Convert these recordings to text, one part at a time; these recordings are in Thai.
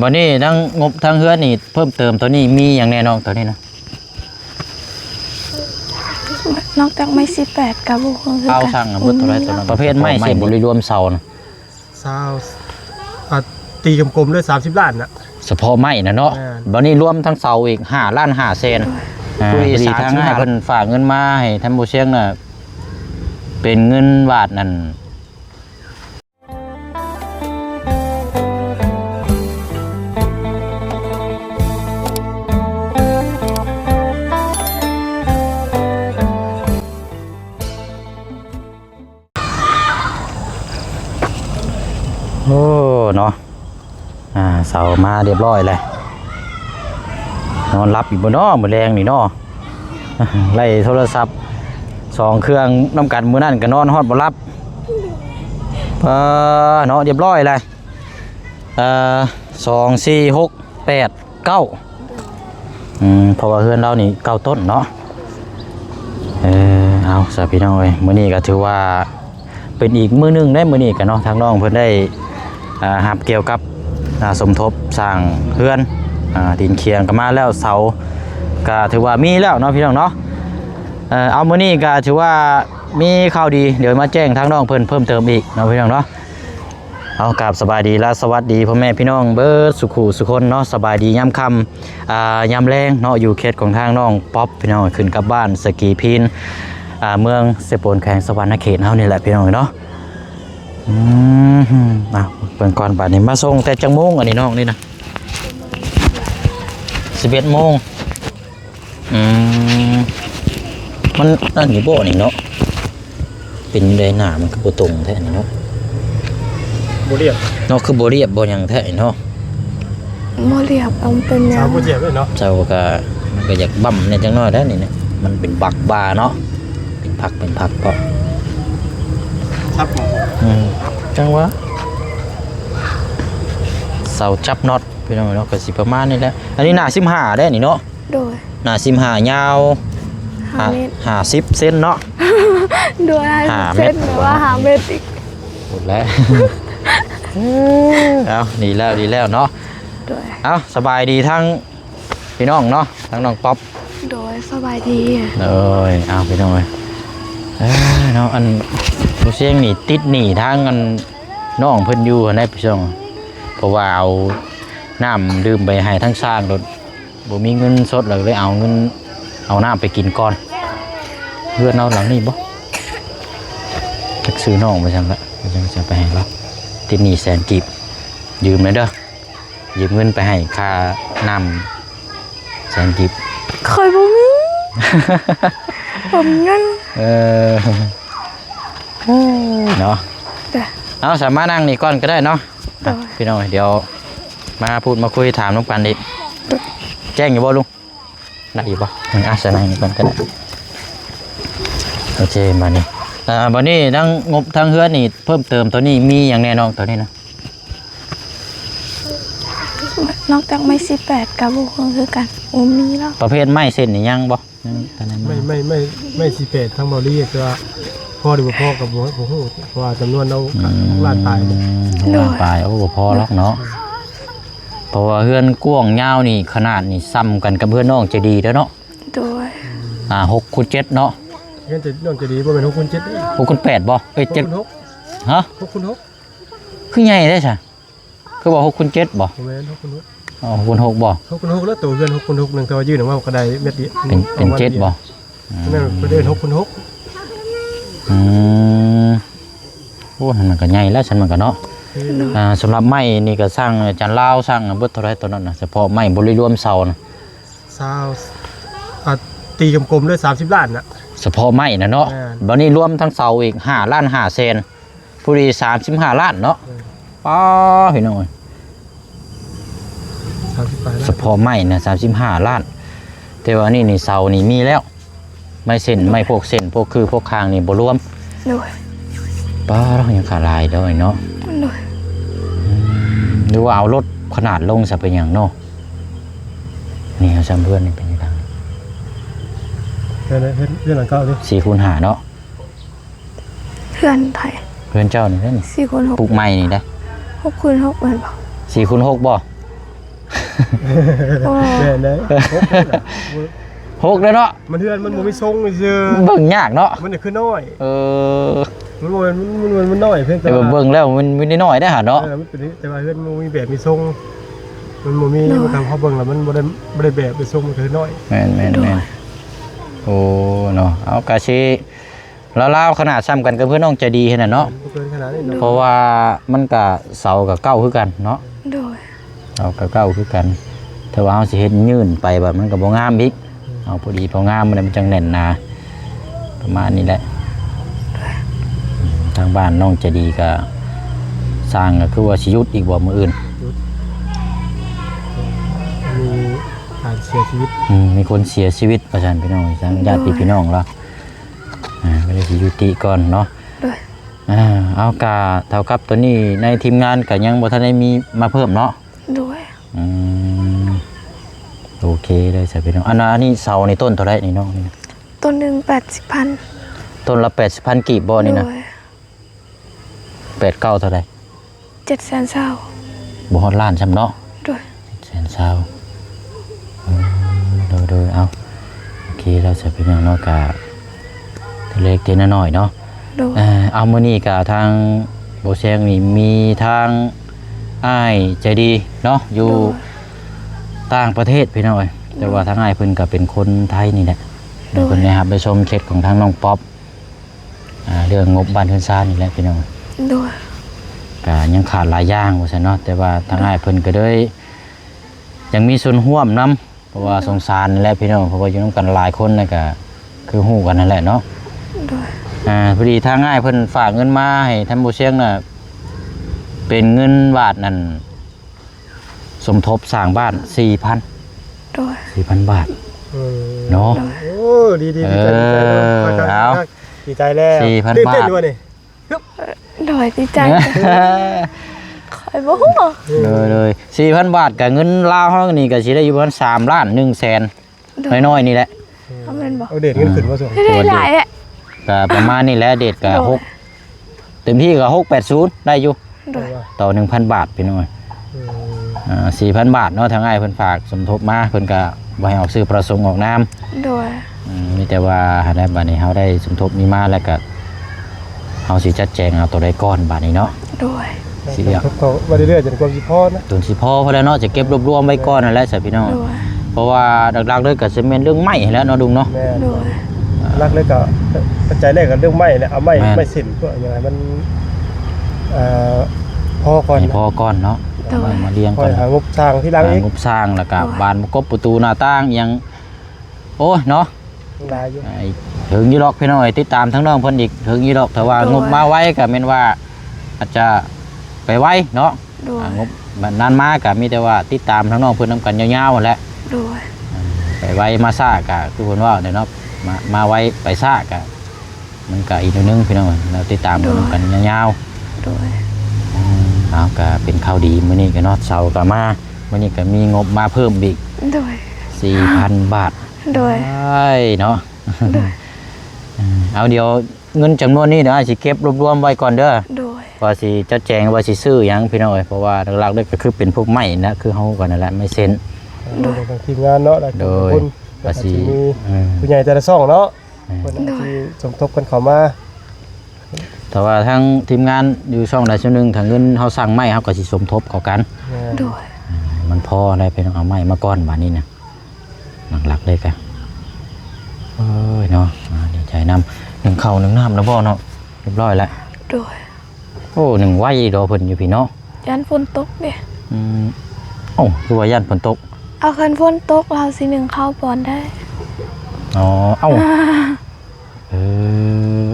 วันนี้ทั้งงบทั้งเฮือนนี่เพิ่มเติมตัวนี้มีอย่างแน่นอนตัวนี้นะนอกจากไม้18กับบุคคลเอาสั่งเบิดตัวไรตัวนั้นประเภทไม้เสียบริรวมเสานะเสาตีกลมๆด้วย30 ล้านนะเฉพาะไม้นะเนาะวันนี้รวมทั้งเสาอีก5 ล้าน5 แสนผู้ดีทั้งให้เพิ่นฝากเงินมาให้ท่านผู้เชี่ยงน่ะเป็นเงินบาทนั่นโอ้เนาะเสามาเรียบร้อยเลยนอนรับอยู่บนน้อมือแรงนี่เนาะไล่โทรศัพท์2 เครื่องน้ำกันมือนั่นก็นอนฮอดบ่รับเนาะเรียบร้อยเลย2 4 6 8 9เพราะว่าเฮือนเรานี่9 ต้นเนาะเอาสาพี่น้องเอ้ยมื้อนี้ก็ถือว่าเป็นอีกมื้อนึงได้มื้อนี้กันเนาะทางน้องเพิ่นได้หับเกี่ยวกับสมทบสร้างเฮือนดินเคียงก็มาแล้วเสาก็ถือว่ามีแล้วเนาะพี่น้องเนาะเอามื้อนี้ก็ถือว่ามีข่าวดีเดี๋ยวมาแจ้งทางน้องเพิ่มเติมอีกเนาะพี่น้องเนาะเอากราบสบายดีและสวัสดีพ่อแม่พี่น้องเบิดสุขุสุคนเนาะสบายดียามค่ำยามแรงเนาะอยู่เขตของทางน้องป๊อปพี่น้องขึ้นกับบ้านสกีพินเมืองเสปนแขวงสวรรณเขตเฮานี่แหละพี่น้องเนาะเปิดก่อนป่านนี้มาส่งแต่จังโมงอันนี้น้องนี่นะ11 โมงมันนั่นอยู่บ่นี่เนาะเป็นได้หน้ามันคือบ่ตรงแท้นี่เนาะบ่เรียบเนาะคือบ่เรียบบ่หยังแท้เนาะบ่เรียบเอาเป็นเสาบ่เจ็บเลยเนาะเจ้าก็มันก็อยากบั่มเนี่ยจังน้อยแล้วนี่เนี่ยมันเป็นบักบาเนาะเป็นผักเพราะครับจังวะเสาจับน็อตพี่น้องเนาะก็สิประมาณนี้แหละอันนี้หน้า15ได้นี่เนาะโดยหน้า15ยาว50 เซนเนาะโดย5 เซนหรือว่า5 เมตรอีกหมดแล้วเอาดีแล้วเนาะเอาสบายดีทั้งพี่น้องเนาะทั้งน้องป๊อปโดยสบายดีเอาพี่น้องเลยเนาะอันผู้เชี่ยงนี่ติดหนีทางกันน้องเพิ่นอยู่ในพี่น้องเพราะว่าเอาน้ำดื่มไปให้ทั้งสร้างโดนบ่มีเงินสดเลยเอาน้ำไปกินก่อนเพื่อนเอาหลังนี่บ่จักซื้อน้องไปจังละจะไปให้เราติดหนี้100,000 กีบยืมเลยเด้อยืมเงินไปให้ค่าน้ำ100,000 กีบเคยบ่มีผมเงินเนาะเอาสามารถนั่งนี่ก่อนก็ได้เนาะพี่น้องเดี๋ยวมาพูดมาคุยถามน้องปันดิแจ้งอยู่บ่ลุงได้อยู่บ่อาสนั่งนี่ก่อนก็ได้โอเคมานี่วันนี้ทั้งงบทั้งเฮือนนี่เพิ่มเติมตัวนี้มีอย่างแน่นอนตัวนี้นะนอกจากไม้18กับบุคคลคือกันมีแล้วประเภทไม้เส้นนี่ยังบ่ไม่18ทั้งบริษัทว่าพ่อหรือพ่อกับบ่ฮู้เพราะว่าจำนวนเราล้านปลายโอ้พอแล้วเนาะเพราะว่าเฮือนกว้างยาวนี่ขนาดนี่ซ้ำกันกับเพื่อนน้องจะดีแล้วเนาะโดย6x7เนาะเฮือนจะน้องจะดีบ่เป็น6x7 6x8บ่7ฮะ6x6คือใหญ่ได้ใช่คือบอก6x7บ่บ่แม่น6x66x6บ่6x6แล้วตัวเฮือน6x6นึงแต่ว่ายืนออกมากระไดเม็ดเดียวเป็น7บ่นั่นประเด็น6x6โอ้มันก็ใหญ่แล้วฉันมันก็เนาะสำหรับไม้นี่ก็สร้างจานลาวสร้างเบิดเท่าไรตัวนั้นนะเฉพาะไม้บริรวมเสานะเสาตีกลมๆด้วย30 ล้านนะเฉพาะไม้นะเนาะวันนี้รวมทั้งเสาอีก5 ล้าน5 แสนผู้ดี35 ล้านเนาะป้าพี่น้องเฉพาะไม้นะ35 ล้านแต่ว่านี่เสานี่มีแล้วไม่เส้นไม่พวกเส้นพวกคือพวกคางนี่บ่รวมป้าเรายังขาดลายด้วยเนาะหรือว่าเอารถขนาดลงจะเป็นอย่างเนาะนี่เขาจำเพื่อนนี่เป็นยังไงเพื่อนหลังเก่าดิ4x5เนาะเพื่อนไทยเพื่อนเจ้านี่ได้นี่4x6ปลูกไม้นี่ได้6x6เหมือนบ่4x6บ่ โอ้ แม่นเลย6เลยเนาะมันเฮือนมันบ่มีทรงซื่อ เบิ่งยากเนาะ มันคือน้อย มันบ่มันน้อยเพิ่น แต่ว่าเบิ่งแล้วมันนิดหน่อยได้หาเนาะ มันเป็นแต่ว่าเฮือนมันมีแบบมีทรงมันบ่มีมันทำเขาเบิ่งแล้วมันบ่ได้แบบเป็นทรงมันคือน้อย แม่นโอ้เนาะเอากะสิลาวๆขนาดซ้ำกันกับเพื่อนน้องใจดีขนาดเนาะ บ่เกินขนาดนี้เนาะ เพราะว่ามันก็เสากับเก้าคือกันเนาะ โดย เสากับเก้าคือกันแต่ว่าเฮาสิเฮ็ดยื่นไปแบบมันก็บ่งามอีกเอาพอดีพองามมันจังแน่นหนาประมาณนี้แหละทางบ้านน้องใจดีก็สร้างก็คือว่าสิหยุดอีกบ่มื้ออื่น มีการเสียชีวิต มีคนเสียชีวิตประชาชนพี่น้องทางญาติพี่น้องเราก็ได้สิยุติก่อนเนาะ โดย เอากาเท่ากับตัวนี้ในทีมงานก็ยังบ่ทันได้มีมาเพิ่มเนาะ โดย โอเคเลยจ้ะพี่น้องอันนี้เสาในต้นเท่าไรนี่น้องนี่นะ ต้นหนึ่ง80,000 ต้นละ 80,000กีบบ่นี่นะ โดย 89เท่าไร 700,000 บ่ฮอดล้านซ้ำเนาะ โดย 700,000โดยเอาโอเคแล้วจ้ะพี่น้องเนาะกะเล็กทีน้อยเนาะ โดย เอามื้อนี้ก็ทางโบแซงนี่มีทางอ้ายใจดีเนาะอยู่ต่างประเทศพี่น้องเอ้ยแต่ว่าทางอ้ายเพิ่นก็เป็นคนไทยนี่แหละเพิ่นนะครับไปชมเคสของทางน้องป๊อปเรื่องงบบ้านเฮือนซ่านนี่แหละพี่น้อง โดย ก็ยังขาดหลายอย่างว่าซั่นเนาะแต่ว่าทางอ้ายเพิ่นก็เลยยังมีส่วนร่วมนํเพราะว่าสงสารนี่แหละพี่น้องเพราะว่าอยู่นํกันหลายคนน่ะก็คือฮู้กันนั่นแหละเนาะ โดย พอดีทางง่ายเพิ่นฝากเงินมาให้ท่านผู้เชี่ยงน่ะเป็นเงินบาทนั่นสมทบสร้างบ้าน 4,000 โดย บาทเนาะ โอ้ดีดีใจดีใจแล้ว 4,000 บาท ด้วยนี่ โดยดีใจคอยบ่ฮู้ เลย 4,000 บาทกับเงินลาวเฮานี่ก็สิได้อยู่ประมาณ3ล้าน1แสนน้อยๆนี่แหละ เอาแม่นบ่ เอาเด็ดเงินขึ้นมาส่ง ได้หลายอ่ะ ก็ประมาณนี้แหละเด็ดก็6เต็มที่ก็680ได้อยู่ โดย ต่อ 1,000 บาทพี่น้อย4,000 บาทเนาะทางง่ายเพิ่นฝากสมทบมาเพิ่นก็บ่ให้ออกซื้อประสงค์ออกนาม โดย มีแต่ว่าได้บัดนี้เขาได้สมทบมีมาแล้วก็เขาสิจัดแจงเอาตัวใดก้อนบัดนี้เนาะ โดย สิเรียก เขามาเรื่อยๆจนกว่าสิพอนะ ตุนสิพอพอแล้วเนาะจะเก็บรวบๆไว้ก้อนนั่นแหละสิพี่น้อง โดย เพราะว่าหลักๆเลยก็สิเป็นเรื่องไม้แหล้วเนาะดุงเนาะ แม่ โดย รักเลยก็ปัจจัยแรกก็เรื่องไม้แหละเอาไม้สินก็ยังไงมันพอก่อน ให้พอก้อนเนาะมาเลี้ยง ค ก่ อ อย น หางบสร้างที่หลังอีก งบสร้างแล้วก็บานกบประตูหน้าต่างอิหยังโอ้ยเนาะ ลายอยู่ ถึงยี่ดอกพี่น้อยติดตามทั้งน้องเพิ่นอีกถึงยี่ดอกแต่ว่างบมาไว้ก็แม่นว่าอาจจะไปไว้เนาะ โดย งบมันนานมากก็มีแต่ว่าติดตามทั้งน้องเพื่อนนำกันยาวๆหมดแหล้ว โดย ไปไว้มาซ่ากะคือคนว่าเนาะมาไว้ไปซ่ากะมันก็อีกนึงพี่น้องเราติดตามกันนำกันยาว โดย ๆเอาก็เป็นข่าวดีมื้อนี้ก็เนาะเสาร์ก็มามื้อนี้ก็มีงบมาเพิ่มอีก โดย 4,000 บาท โดย เนาะ โดย เอาเดี๋ยวเงินจำนวนนี้เดี๋ยวสิเก็บรวมๆไว้ก่อนเด้อ โดย ว่าสิจัดแจงว่าสิซื้อหยังพี่น้องเอ้ยเพราะว่าหลักๆเลยก็คือเป็นพวกไม้นะคือเฮากันนั่นแหละไม่เซ็น โดยทางทีมงานเนาะ โดย ภา ภาษี ษีมีผู้ใหญ่แต่ละซ่องเนาะคนที่สมทบกันเข้ามา แต่ว่าทั้งทีมงานอยู่ช่องใดช่องหนึ่งถ้าเงินเขาสั่งไม้เขาก็สิสมทบเข้ากัน โดย มันพอได้ไปต้องเอาไม้มาก้อนบาดนี้นะหลักๆเลยกันเอ้ยเนาะดีใจนำหนึ่งเข่าหนึ่งน้ำนะพ่อเนาะเรียบร้อยแล้ว โดย โอ้หนึ่งไหวดอเพิ่นอยู่พี่เนาะ ยันฝนตกเด้ โอ้คือว่าย่านฝนตก เอาคันฝนตกเราสิหนึ่งเข้าปอนได้ อ๋อเอ้าเออ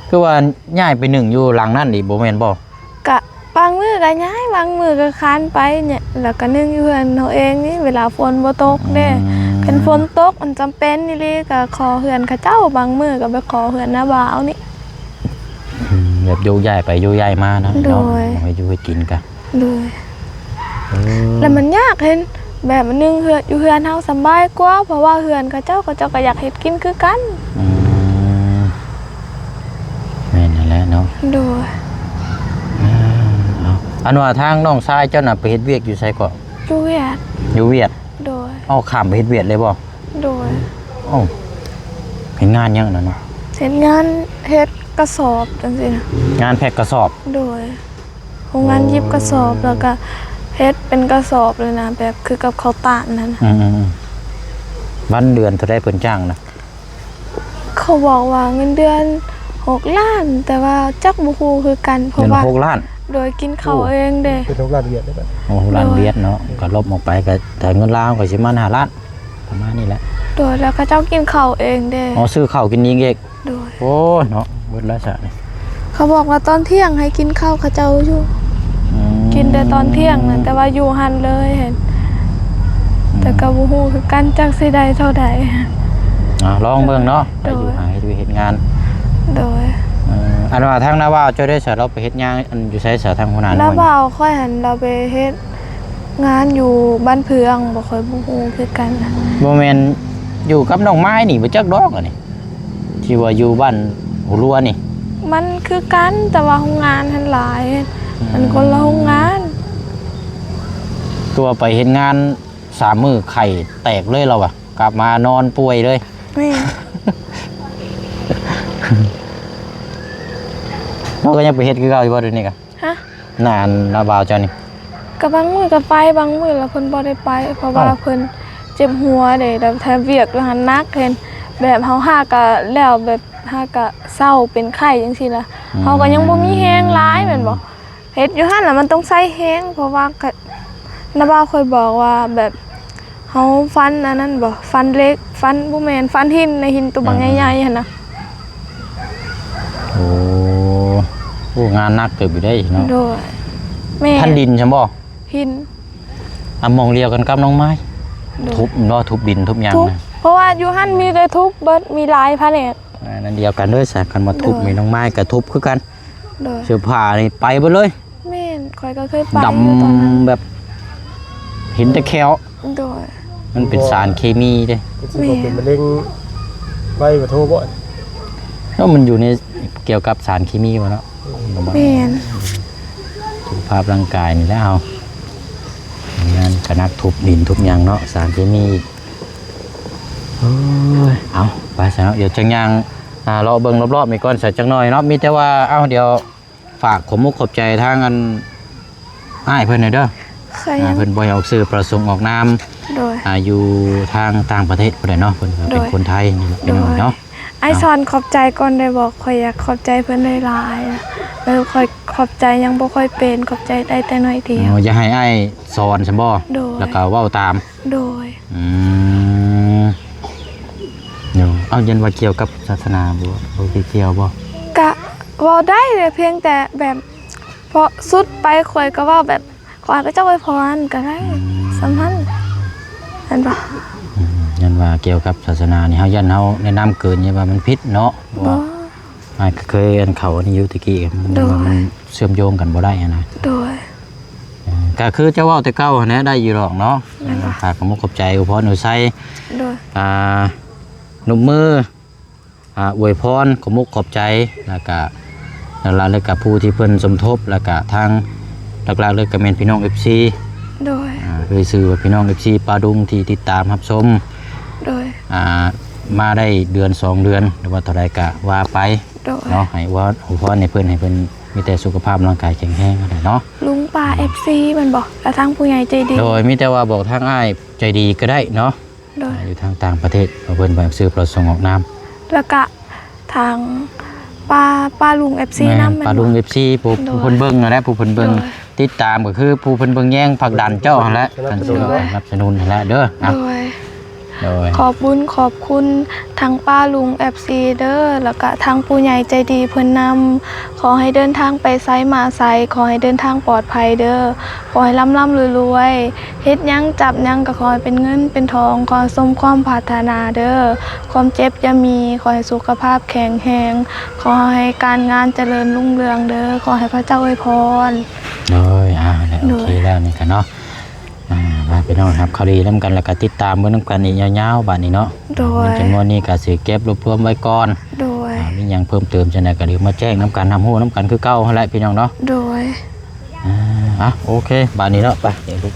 คือว่าย้ายไปหนึ่งอยู่หลังนั่นดิโบแมนบ่ กะบางมือก็ย้ายบางมือก็คานไปเนี่ยแล้วก็นึ่งอยู่เฮือนเฮาเองนี่เวลาฝนบ่ตกเด้คันฝนตกมันจำเป็นนี่เลยก็ขอเฮือนเขาเจ้าบางมือก็ไปขอเฮือนน้าบ่าวนี่ แบบอยู่ย้ายไปอยู่ย้ายมานะเนาะ โดย เอาไปอยู่ให้กินกัน โดยแล้วมันยากเห็นแบบมันนึงเฮือนอยู่เฮือนเฮาสำบายกว่าเพราะว่าเฮือนเขาเจ้าก็อยากเฮ็ดกินคือกัน แม่นนั่นแหละเนาะ โดย อันว่าทางน้องชายเจ้าน่ะไปเฮ็ดเวียกอยู่ไสก็ อยู่เวียด อยู่เวียด โดย เอาข้ามไปเฮ็ดเวียดเลยบ่ โดย เอ้าเฮ็ดงานยังนั่นเนาะ เฮ็ดงานเฮ็ดกระสอบจังซี่นะ งานแพ็คกระสอบ โดยโรงงานยิบกระสอบแล้วก็เฮ็ดเป็นกระสอบเลยนะแบบคือกับข้าวตากนั่นน่ะ อืมๆวันเดือนเท่าใดเพิ่นจ้างนะ เขาบอกว่าเงินเดือน6 ล้าน แต่ว่าจักบ่ฮู้คือกันเพ เงิ ราะ น ว่า 6 ล้าน โดยกินข้าวเองเด้ เป็นทุกรายละเอียดได้ปะ โอ้โหล้านเวียดเนาะก็ลบออกไปก็แต่เงินลาวก็สิมา5ล้านประมาณนี้แหละ โดยแล้วก็เจ้ากินข้าวเองเด้ อ๋อซื้อข้าวกินเองอีก โดย โอ้ยเนาะเบิดแล้วซะนี่ เขาบอกว่าตอนเที่ยงให้กินข้าวเขาเจ้าอยู่ อืม กินแต่ตอนเที่ยงนะแต่ว่าอยู่หันเลยเห็นแต่ก็บ่ฮู้คือกันจักสิได้เท่าใด ลองเบิ่งเนาะไป โดย อยู่หาให้ดูเฮ็ดงาน โดย อันว่าทางนาว่าจะได้สาเราไปเฮ็ดงานอันอยู่ไสสาทางหัวหน้า แล้ว หน่วย บ่าวค่อยหันเราไปเฮ็ดงานอยู่บ้านเพืองบ่ค่อยบ่ฮู้คือกันนะ บ่แม่นอยู่กับน้องไม้นี่บ่จักดอกอันนี้ที่ว่าอยู่บ้านหัวรัวนี่ มันคือกันแต่ว่าโรงงานหันหลาย มันคนละโรงงาน ตัวไปเฮ็ดงาน3มื้อไข่แตกเลยเราอะกลับมานอนป่วยเลย แม่ เราก็ยังไปเฮ็ดคือเก่าอยู่บ่เดี๋ยวนี้ก็ ฮะ นานนาบ่าวเจ้านี่ ก็บางมื้อก็ไปบางมื้อแล้วเพิ่นบ่ได้ไป เพราะว่า อ้าว เพิ่นเจ็บหัวเด้แล้วแทบเวียกอยู่หันนักเห็นแบบเฮาหาก็แล้วแบบหาก็เศร้าเป็นไข้จังซี่ล่ะเฮาก็ยังบ่มีแฮงหลายแม่นบ่เฮ็ดอยู่หั่นน่ะมันต้องใช้แฮงเพราะว่าก็น้าบ่าวเคยบอกว่าแบบเฮาฟันอันนั้นบ่ฟันเล็กฟันบ่แม่นฟันหินในหินตัวบางใหญ่ๆหั่นน่ะ โอ้งานหนักเกิดอยู่ได้เนาะ โดยแม่ ท่านดินใช่บ่ หิน มองเดียวกันกับน้องไม้ โดย ทุบเนาะทุบดินทุบหยัง ทุบ นะ เพราะว่าอยู่หั่นมีแต่ทุบเบิดมีหลายแผนก นั่นเดียวกันเด้อสากันมาทุบ โดย มีน้องไม้ก็ทุบคือกัน โดย เสื้อผ้านี่ไปเบิดเลย แม่นข่อยก็เคยไป ด อยู่ตอนนั้น ำแบบเห็นแต่แคว โดย มันเป็นสารเคมีเด้ เป็นสิบ่เป็นมะเร็งไว้บ่โทรบ่ แล้วมันอยู่ในเกี่ยวกับสารเคมีวะเนาะ แม่น สุขภาพร่างกายนี่แหล้วงานกระนักทุบดินทุบหยังเนาะสารเคมีโอ้ยเอาไปซะเนาะเดี๋ยวจังยังรอเบิ่งรอบๆมีก่อนใส่จังหน่อยเนาะมีแต่ว่าเอ้าเดี๋ยวฝากขอมุกขอบใจทางอันอ้ายเพิ่นหน่อยเด้อ เคยยัง เพิ่นบ่ให้ออกสื่อประสงค์ออกนาม โดย อยู่ทางต่างประเทศพุ่นแหละเนาะเพิ่นก็เป็น โดย คนไทยนี่แหละเป็นหน่อยเนาะ ไอซอนขอบใจก่อนได้บอกข่อยอยากขอบใจเพิ่นหลายๆอะแล้วข่อยขอบใจยังบ่ค่อยเป็นขอบใจได้แต่น้อยเดียว อย่าให้อ้ายสอนซั่นบ่ โดย แล้วก็เว้าตาม โดย อืมเดี๋ยวเอาเย็นว่าเกี่ยวกับศาสนาบ่เกี่ยวบ่ กะเว้าได้เลยเพียงแต่แบบพอสุดไปข่อยก็เว้าแบบขอให้พระเจ้าอวยพรก็ได้สำคัญเห็นปะ ยันว่าเกี่ยวกับศาสนานี่เฮายันเฮาแนะนำเกินเนี่ยว่ามันผิดเนาะ บ่ ว่าอ้ายก็เคยอันเขาอันนี้อยู่ตะกี้มัน โดย ว่ามันเชื่อมโยงกันบ่ได้อะนะ โดย ก็คือเจ้าเว้าแต่เก่าหั้นนะได้อยู่หรอกเนาะฝากขอมุกขอบใจอุพรหนูใส่ โดย หนุ่มมืออวยพรขอมุกขอบใจแล้วก็แล้วก็ผู้ที่เพิ่นสมทบแล้วก็ทางหลักๆเลยก็แม่นพี่น้อง FC โดย เลยชื่อว่าพี่น้อง FC ปลาดุงที่ติดตามรับชม โดย มาได้เดือน2 เดือนหรือว่าเท่าใดก็ว่าไป โดย เนาะให้ว่าอุพรให้เพิ่นมีแต่สุขภาพร่างกายแข็งแรงนั่นแหละเนาะ ลุงป้า FC มันบอกแล้วทางผู้ใหญ่ใจดี โดยมีแต่ว่าบอกทางอ้ายใจดีก็ได้เนาะ โดย อยู่ทางต่างประเทศเอาเพิ่นไปซื้อประสงค์ออกนาม แล้วก็ทางป้าลุง FC นำ ปลาดุง FC ผู้เพิ่นเบิ่งนั่นแหละผู้เพิ่นเบิ่งติดตามก็คือผู้เพิ่นเบิ่งแย่งผลักดันเจ้าหั่นแหละท่านสิสนับสนุนหั่นแหละเด้อ โดย โดย ขอบบุญขอบคุณทางป้าลุง FC เด้อแล้วก็ทางผู้ใหญ่ใจดีเพิ่นนำขอให้เดินทางไปไสมาไสขอให้เดินทางปลอดภัยเด้อขอให้ร่ำๆรวยๆเฮ็ดหยังจับหยังก็ขอให้เป็นเงินเป็นทองขอให้สมความปรารถนาเด้อความเจ็บอย่ามีขอให้สุขภาพแข็งแรงขอให้การงานเจริญรุ่งเรืองเด้อขอให้พระเจ้าอวยพร โดยแล้วโอเคแล้วนี่กันเนาะมาไปน้องครับข่าวดีนำกันแล้วก็ติดตามเบิ่งนำกันอีกยาวๆบัดนี้เนาะ โดย เงินจำนวนนี้ก็สิเก็บรวบรวมไว้ก่อน โดย มีหยังเพิ่มเติมจังได๋ก็เดี๋ยวมาแจ้งนำกันทำฮู้นำกันคือเก่าหั่นแหละพี่น้องเนาะ โดย โอเคบัดนี้เนาะไปเดี๋ยวลูก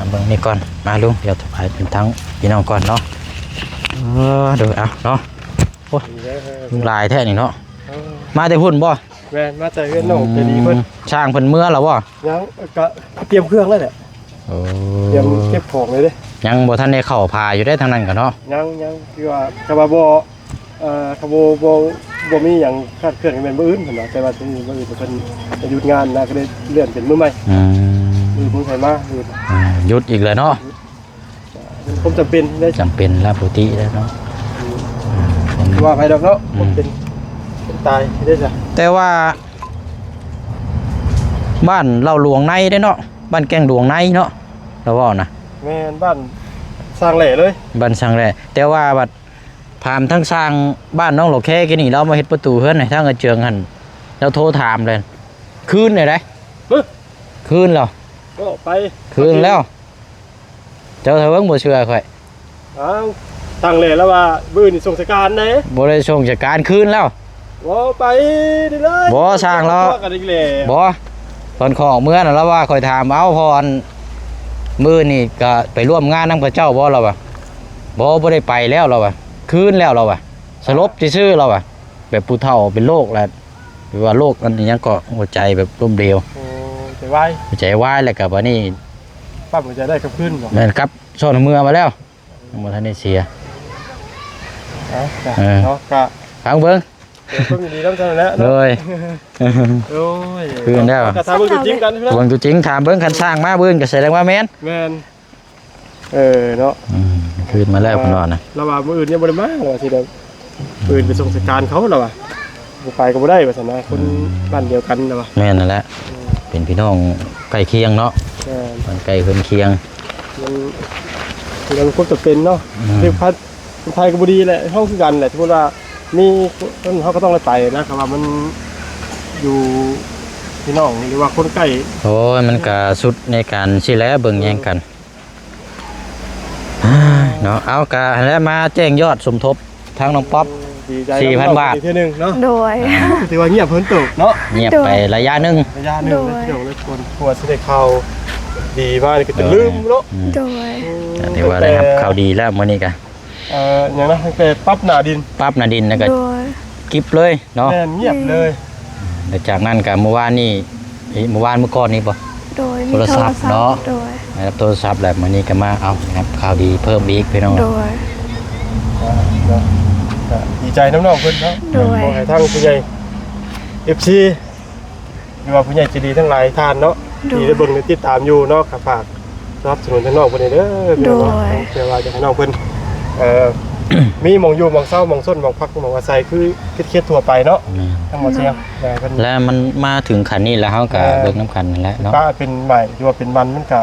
เบิ่งนี่ก่อนมาลุงเดี๋ยวไปเป็นทั้งพี่น้องก่อนเนาะดูเอาเนาะโอ้ยลายแท้นี่เนาะมาแต่หุ่นบ่ แม่นมาแต่เฮือนน้องจะดีเพิ่น ช่างเพิ่นเมื่อแล้วบ่ ยังก็เตรียมเครื่องแล้วแหละ โอ้ เตรียมเก็บของเลยเด้ ยังบ่ทันได้เข้าพาอยู่ได้ทางนั้นกันเนาะ ยังคือว่ากะว่าคาโบ่มีหยังคาดเคลื่อนกันเป็นมื้ออื่นเพิ่นว่าแต่ว่าที่นี่มื้ออื่นเพิ่นจะหยุดงานนะก็เลยเลื่อนเป็นมื้อใหม่มื้อไผมาหยุดอีกแล้วเนาะ ผมจำเป็นได้ จำเป็นแล้วปกติแล้วเนาะ ว่าไปดอกเนาะผมเป็นตายได้จ้ะ แต่ว่าบ้านเราหลวงในได้เนาะบ้านแกงหลวงในเนาะเราว่านะ แม่นบ้านสร้างแหล่เลย บ้านช่างแร่แต่ว่าบัดพามทั้งสร้างบ้านน้องโลแค่กี่นี่เรามาเฮ็ดประตูเฮือนให้ทางกระเจืองหั่นเราโทรถามเลยคืนได้ไดคืนแล้ว ก็ไป คืนแล้ว เจ้าเธอเบิ่งบ่เชื่อข่อย อ้าวตั้งแหล่แล้วว่ามื้อนี่ส่งสการเด้ บ่ได้ส่งจากการคืนแล้ว บ่ไปได้เลย บ่สร้างแล้ว กันอีกแล้ว บ่ตอนของเมื่อน่ะแล้วว่าข่อยถามเอาพรมื้อนี่ก็ไปร่วมงานนำกับเจ้าบ่เราบ่บ่ได้ไปแล้วเราบ่คืนแล้วเราบ่สลบซื่อๆเราบ่แบบผู้เฒ่าเป็นโรคแล้วหรือว่าโรคอันนี้ยังก็หัวใจแบบล้มเหลว โอ้ใจไว้ หัวใจวายแล้วก็บัดนี้ ปั๊บมันจะได้กับขึ้นบ่ แม่นครับซ่อนมือมาแล้วบ่ทันได้เสีย จ้ะเนาะก็ ฟังเบิ่ง เพิ่งดีน้ำเท่านั้นแหละ เล เนาะ ย โอ้ย คืนแล้ว ก็ถามเบิ่งตัวจริงกันพี่น้อง เบิ่งตัวจริงถามเบิ่งคันสร้างมาเบิ่งก็แสดงว่าแม่น แม่นเนาะ คืนมาแล้วเพิ่นว่านะ เราว่ามื้ออื่นยังบ่ได้มาเราว่าสิเด้อมื้ออื่นไปส่งสการเขาเราว่าบ่ไปก็บ่ได้ว่าซั่นนะคนบ้านเดียวกันเราว่า แม่นนั่นแหละเป็นพี่น้องใกล้เคียงเนาะบ้านใกล้เพิ่นเคียง มันควรจะเป็นเนาะเรียกพัดไทยก็บ่ดีแหละเฮาคือกันแหละสมมุติว่ามีคนเฮาก็ต้องได้ไปนะครับว่ามันอยู่พี่น้องหรือว่าคนใกล้ โอ้ยมันก็สุดในการสิแลเบิ่งแย่งกันเนาะเอากะแล้วมาแจ้งยอดสมทบทางน้องป๊อป ดีใจ 4,000 บาท ทีนึงเนาะ โดย ถือว่าเงียบเพิ่นตกเนาะ เงียบไประยะหนึง ระยะหนึงเลยพี่น้องเลยควรสิได้เข้าดีมากก็จะลืมเนาะ โดย ถือว่าได้ครับข่าวดีแล้วมื้อนี้ก็ อย่างนั้นตั้งแต่ปั๊บหน้าดิน ปั๊บนาดินแล้วก็ โดย กิบเลยเนาะ แม่นเงียบเลย แล้วจากนั้นก็เมื่อวานนี่เมื่อวานเมื่อก่อนนี่บ่ โดย โทรศัพท์เนาะ โดย นะครับโทรศัพท์แล้วมื้อนี้ก็มาเอานะครับข่าวดีเพิ่มอีกพี่น้อง โดย เนาะก็ดีใจน้องๆเพิ่นเนาะ โดย ขอให้ทั้งผู้ใหญ่ FC หรือว่าผู้ใหญ่ใจดีทั้งหลายท่านเนาะที่ได้เบิ่งได้ติดตามอยู่เนาะก็ฝากสนับสนุนทั้งน้องเพิ่นเด้อเพื่อว่าเพื่อว่าจะให้น้องเพิ่นมีหม่องอยู่หม่องเช้าหม่องส้นหม่องพักหม่องอาศัยคือเครียดๆทั่วไปเนาะทั้งหมดเสียงแต่เพิ่น แล้วมันมาถึงขันนี้แล้วเฮาก็เบิกน้ำขันนั่นแหละเนาะ ป้าเป็นใหม่หรือว่าเป็นมันมันก็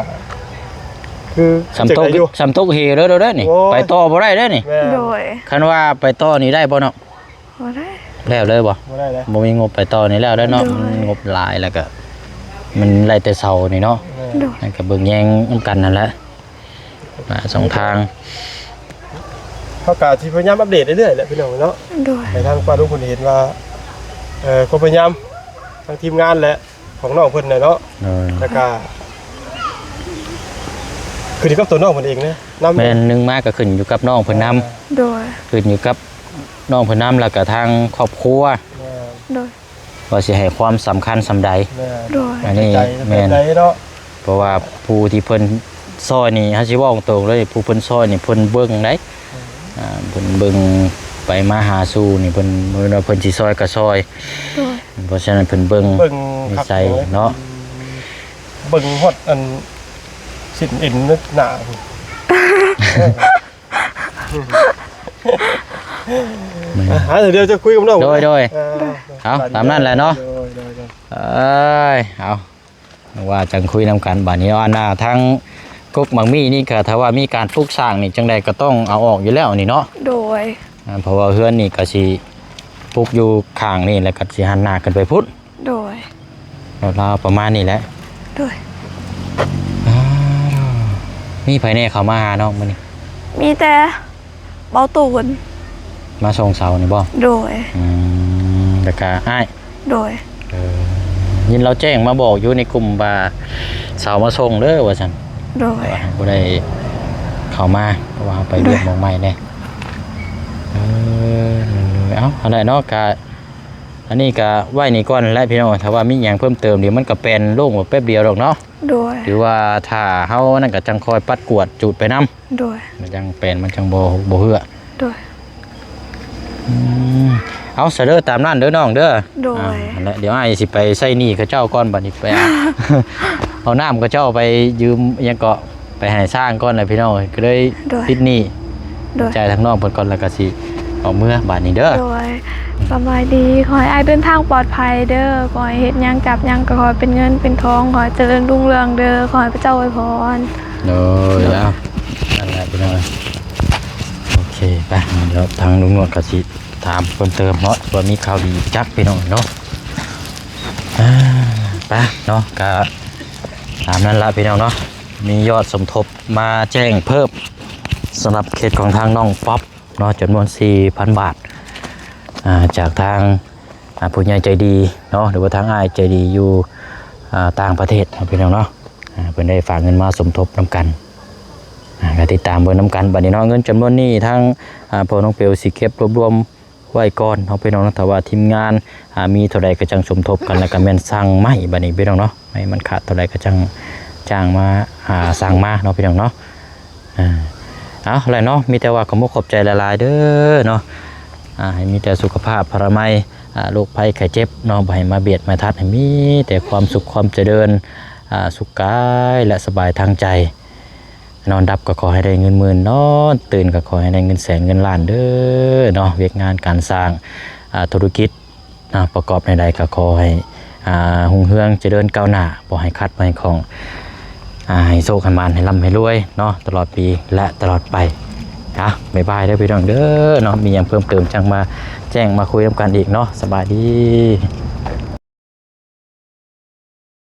คือ สำตก อยู่ สำตกเฮเด้อนี่ โอ้ย ไปต่อบ่ได้เด้อนี่ แม่ โดย คันว่าไปต่อนี่ได้บ่เนาะ บ่ได้ แล้วเลยบ่ บ่ได้แล้ว บ่มีงบไปต่อนี่แล้วเด้อเนาะ โดย มันงบหลายแล้วก็มันไล่แต่เสานี่เนาะ โดย นั่นก็เบิ่งแยงน้ำกันนั่นแหละสองทาง เขาก็สิพยายามอัปเดตเรื่อยๆแหละพี่น้องเนาะ โดย ให้ทางป้าทุกคนเห็นว่าก็พยายามทางทีมงานแหละของน้องเพิ่นน่ะเนาะ เออ แล้วก็คือที่กับตัวน้องเพิ่นเองนะนำ แม่นหนึงมาก็ขึ้นอยู่กับน้องเพิ่นนำ โดย ขึ้นอยู่กับน้องเพิ่นนำแล้วก็ทางครอบครัว โดย ว่าสิให้ความสำคัญสำใด แม่ โดย อันนี้ ใจ แม่น ใจเนาะ เพราะว่าผู้ที่เพิ่นซอยนี่ฮาสิเว้าตรงๆเลยผู้เพิ่นซอยนี่เพิ่นเบิ่งได้เพิ่นเบิ่งไปมาหาสู่นี่เพิ่นบ่ว่าเพิ่นสิซอยก็ซอย โดย เพราะฉะนั้นเพิ่นเบิ่ง เบิ่ง นิ คัก สัยเนาะ เบิ่งฮอดอันสินเอ็นนึกหน้าพุ่นเดี๋ยวจะคุยกับน้อง โดย เออ เอาตามนั้นแหละเนาะ โดย เอ้ยเอาว่าจังคุยนำกันบัดนี้ว่าหน้าทั้งกกมังมีนี่ก็ถ้าว่ามีการปลูกสร้างนี่จังใดก็ต้องเอาออกอยู่แล้วนี่เนาะ โดย เพราะว่าเฮือนนี่ก็สิปลูกอยู่ข้างนี่แล้วก็สิหันหน้าขึ้นไปพุทธ โดย ราวๆประมาณนี้แหละ โดย มีไผแน่เขามาหาน้องมื้อนี้ มีแต่เบาตูน มาส่งเสานี่บ่ โดย แล้วก็อ้าย โดย ยินเราแจ้งมาบอกอยู่ในกลุ่มว่าเสามาส่งเด้อว่าซั่น โดย บ่ได้เข้ามาเพราะว่าไปเรื่องมองใหม่แน่เอ้าอะไรเนาะกะอันนี้กะไหว้นี่ก่อนแล้วพี่น้องถ้าว่ามีหยังเพิ่มเติมเดี๋ยวมันก็เป็นโล่งแป๊บเดียวดอกเนาะ โดย หรือว่าถ้าเฮานั่นก็จังคอยปัดกวดจุดไปนำ โดย มันจังเป็นมันจังบ่เหือ โดย เอาเสด็จตามนั้นเด้อน้องเด้อ โดย นั่นแหละเดี๋ยวอ้ายสิไปใส่หนี้เขาเจ้าก่อนบัดนี้ไป เอาน้ำเขาเจ้าไปยืมอิหยังเกาะไปให้สร้างก่อนเลยพี่น้องก็เลยติดหนี้ โดย จ่ายทางน้องเพิ่นก่อนแล้วก็สิเอาเมื่อบาดนี้เด้อ โดยสบายดีขอให้อายเดินทางปลอดภัยเด้อขอให้เฮ็ดหยังจับหยังก็ขอให้เป็นเงินเป็นทองขอให้เจริญรุ่งเรืองเด้อขอให้พระเจ้าอวยพร เด้อเอานั่นแหละพี่น้องโอเคไปเดี๋ยวทางลุงนวดก็สิถามเพิ่มเติมเนาะว่ามีข่าวดีจักพี่น้องเนาะไปเนาะก็ตามนั้นละพี่น้องเนาะมียอดสมทบมาแจ้งเพิ่มสำหรับเขตของทางน้องป๊อปเนาะจำนวน 4,000 บาทจากทางผู้ใหญ่ใจดีเนาะหรือว่าทางอ้ายใจดีอยู่ต่างประเทศพี่น้องเนาะเพิ่นได้ฝากเงินมาสมทบนำกันก็ติดตามเบิ่งนำกันบัดนี้เนาะเงินจำนวนนี้ทางพ่อน้องเปียวสิเก็บรวบรวมไว้ก่อนเนาะพี่น้องเนาะแต่ว่าทีมงานมีเท่าใดก็จังสมทบกันแล้วก็แม่นสร้างไม้บัดนี้พี่น้องเนาะไม้มันขาดเท่าใดก็จังจ้างมาสร้างมาเนาะพี่น้องเนาะเอาอะไรเนาะมีแต่ว่าขอบใจหลายๆเด้อเนาะให้มีแต่สุขภาพพระมัยโรคภัยไข้เจ็บเนาะบ่ให้มาเบียดมาทัดให้มีแต่ความสุขความเจริญสุขกายและสบายทางใจนอนดับก็ขอให้ได้เงินหมื่นนอนตื่นก็ขอให้ได้เงินแสนเงินล้านเด้อเนาะเวียกงานการสร้างธุรกิจประกอบในใดก็ขอให้หุ่งเฮืองเจริญก้าวหน้าบ่ให้คัดบ่ให้ของให้โชคให้มานให้ร่ำให้รวยเนาะตลอดปีและตลอดไปบ๊ายบายเด้อพี่น้องเด้อเนาะมีอย่างเพิ่มเติมจังมาแจ้งมาคุยกันอีกเนาะสบายดี